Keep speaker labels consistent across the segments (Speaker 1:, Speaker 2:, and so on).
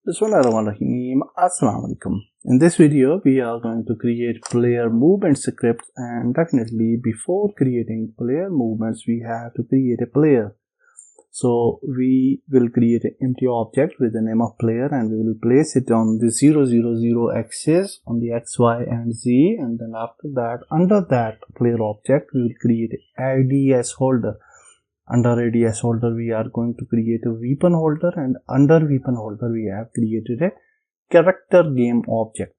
Speaker 1: Bismillahirrahmanirrahim. Assalamu alaikum. In this video, we are going to create player movement scripts, and definitely before creating player movements, we have to create a player. So we will create an empty object with the name of player, and we will place it on the 000 axis on the X, Y, and Z, and then after that, under that player object, we will create an ADS holder. Under ADS holder, we are going to create a weapon holder, and under weapon holder, we have created a character game object.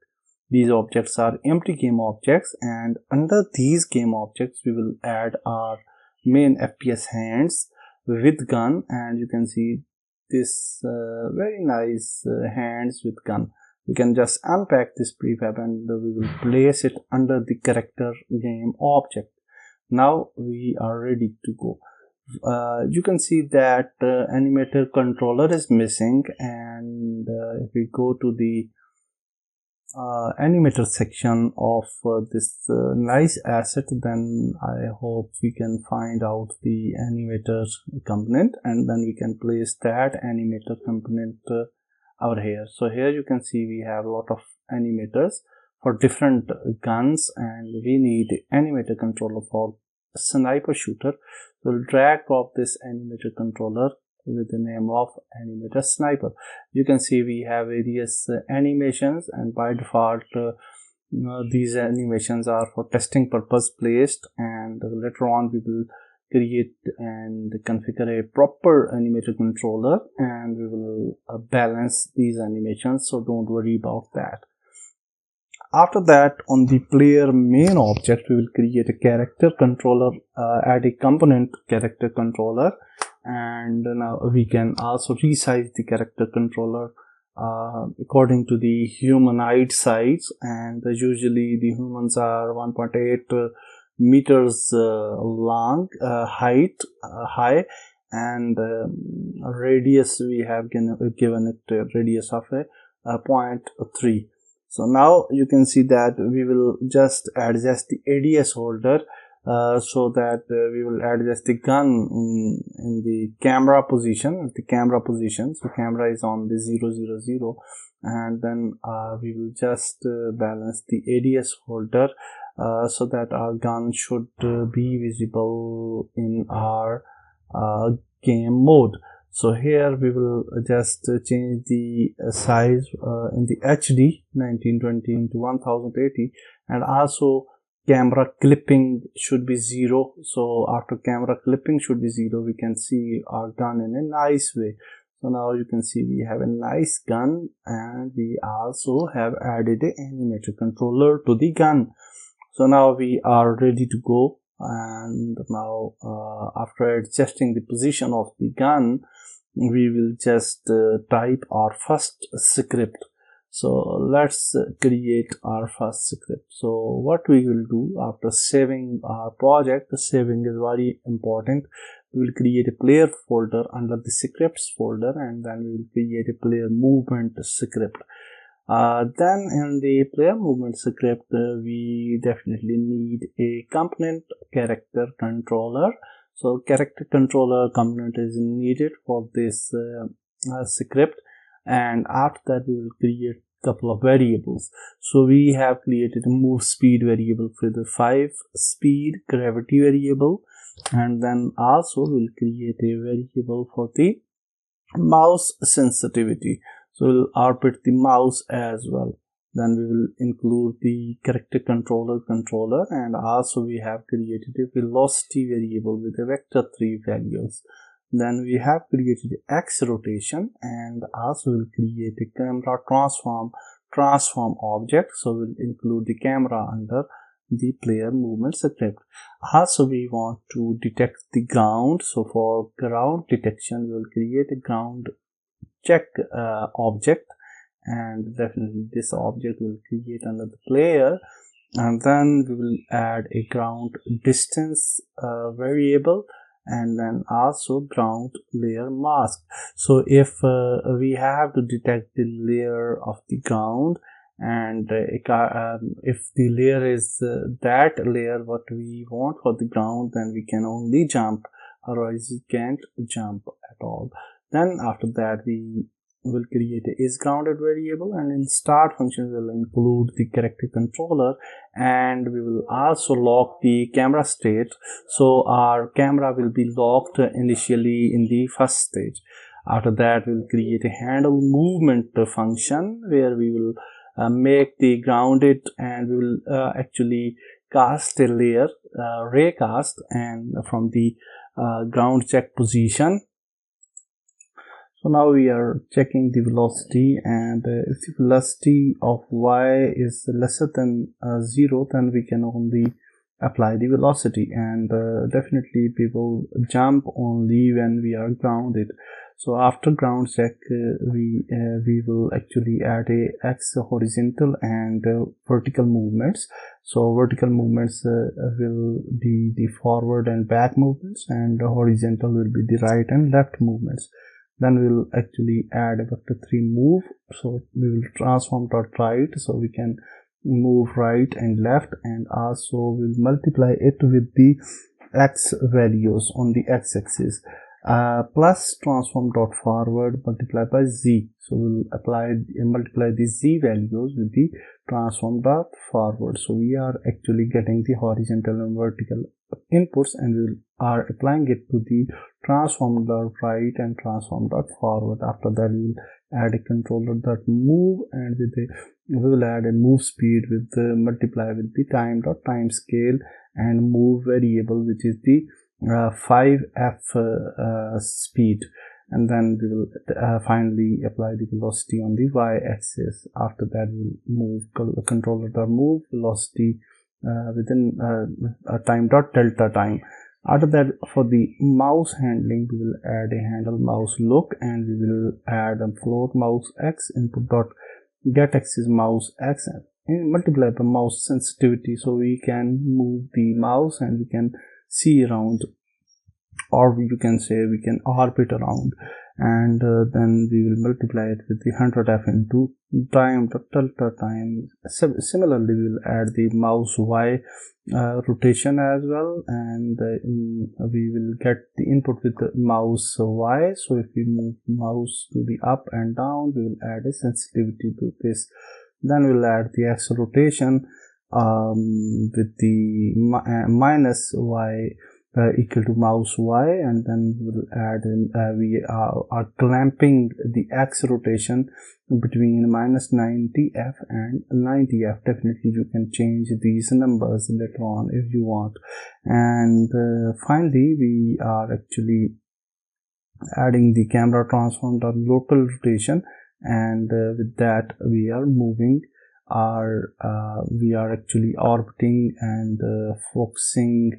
Speaker 1: These objects are empty game objects, and under these game objects, we will add our main FPS hands with gun, and you can see this very nice hands with gun. We can just unpack this prefab and we will place it under the character game object. Now we are ready to go. You can see that animator controller is missing, and if we go to the animator section of this nice asset, then I hope we can find out the animator component, and then we can place that animator component over here. So here you can see we have a lot of animators for different guns, and we need animator controller for sniper shooter. We'll drag drop this animator controller with the name of animator sniper. You can see we have various animations, and by default these animations are for testing purpose placed, and later on we will create and configure a proper animator controller, and we will balance these animations, so don't worry about that. After that, on the player main object, we will create a character controller, add a component character controller, and now we can also resize the character controller according to the humanoid size, and usually the humans are 1.8 meters long, high, and radius we have given it a radius of a 0.3. So now you can see that we will just adjust the ADS holder so that we will adjust the gun in the camera position. So camera is on the 000, and then we will just balance the ADS holder so that our gun should be visible in our game mode. So here we will just change the size in the HD 1920 into 1080, and also camera clipping should be 0. So after camera clipping should be 0, we can see our gun in a nice way. So now you can see we have a nice gun, and we also have added an animator controller to the gun. So now we are ready to go, and now after adjusting the position of the gun, we will just type our first script. So let's create our first script. So what we will do after saving our project, saving is very important. We will create a player folder under the scripts folder, and then we will create a player movement script. Then in the player movement script, we definitely need a component character controller. So character controller component is needed for this script, and after that we will create a couple of variables. So we have created a move speed variable for the 5 speed gravity variable, and then also we'll create a variable for the mouse sensitivity. So we'll output the mouse as well. Then we will include the character controller, and also we have created a velocity variable with a vector 3 values. Then we have created X rotation, and also will create a camera transform object. So we'll include the camera under the player movement script. Also we want to detect the ground. So for ground detection, we will create a ground check object, and definitely this object will create under the player, and then we will add a ground distance variable, and then also ground layer mask. So if we have to detect the layer of the ground, and if the layer is that layer what we want for the ground, then we can only jump, otherwise we can't jump at all. Then after that we will create a isGrounded variable, and in start function will include the character controller, and we will also lock the camera state. So our camera will be locked initially in the first stage. After that, we'll create a handle movement function where we will make the grounded, and we will actually cast a layer, ray cast, and from the ground check position. So now we are checking the velocity, and if the velocity of y is lesser than 0, then we can only apply the velocity, and definitely we will jump only when we are grounded. So after ground check, we will actually add a x horizontal and vertical movements. So vertical movements will be the forward and back movements, and horizontal will be the right and left movements. Then we will actually add a vector3 move. So we will transform dot right, so we can move right and left, and also we'll multiply it with the x values on the x-axis, plus transform dot forward multiplied by z. So we'll multiply the z values with the transform dot forward. So we are actually getting the horizontal and vertical inputs, and we are applying it to the transform dot right and transform dot forward. After that, we will add a controller dot move, and we will add a move speed with the multiply with the time dot time scale and move variable, which is the 5f speed, and then we will finally apply the velocity on the y-axis. After that, we will move controller dot move velocity within time dot delta time. After that, for the mouse handling, we will add a handle mouse look, and we will add a float mouse x input dot get axis mouse x and multiply the mouse sensitivity, so we can move the mouse and we can see around, or you can say we can orbit around, and then we will multiply it with the 100f into time dot delta time. Similarly, we will add the mouse y rotation as well, and we will get the input with the mouse y. So if we move mouse to the up and down, we will add a sensitivity to this. Then we'll add the x rotation with the minus y equal to mouse y, and then we'll add we are clamping the x rotation between minus 90f and 90f. Definitely you can change these numbers later on if you want. And finally, we are actually adding the camera transform dot local rotation, and with that we are moving our we are actually orbiting and focusing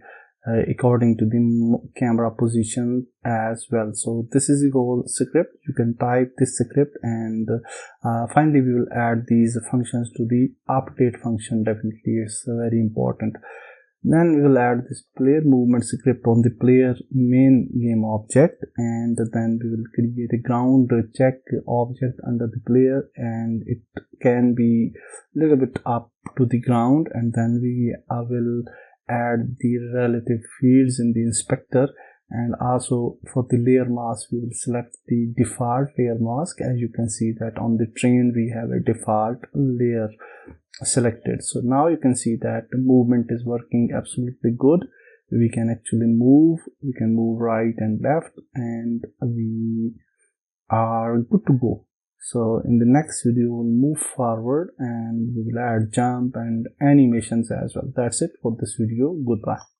Speaker 1: according to the camera position as well. So this is the whole script. You can type this script, and finally we will add these functions to the update function. Definitely it's very important. Then we will add this player movement script on the player main game object, and then we will create a ground check object under the player, and it can be a little bit up to the ground, and then we will add the relative fields in the inspector. And also for the layer mask, we will select the default layer mask. As you can see that on the train we have a default layer selected. So now you can see that the movement is working absolutely good. We can actually move, we can move right and left, and we are good to go. So in the next video we'll move forward and we will add jump and animations as well. That's it for this video. Goodbye.